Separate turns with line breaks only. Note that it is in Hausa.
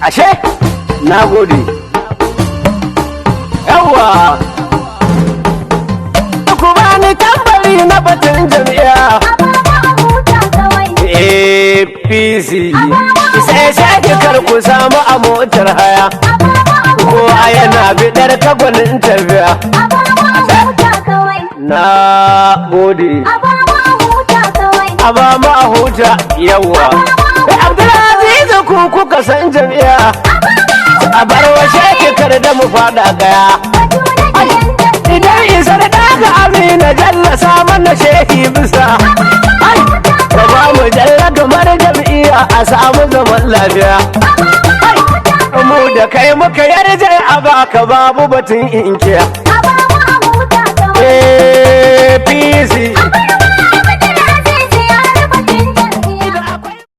ashe na gode yawa ku bani tambari na batun jami'a APC sai shaki kar ku samu a motar haya ko yana bidar kagwanin tafiya na gode Abamu ahuta yawa Abdulaziz ku kuka san jami'a a bar washe kikar da mu fada gaya idan isar daga amina jallasa mana shehi bisa ba mu jalla kamar jami'a a samu zaman lafiya mu da kai muka yarje a baka babu batun inkiya APC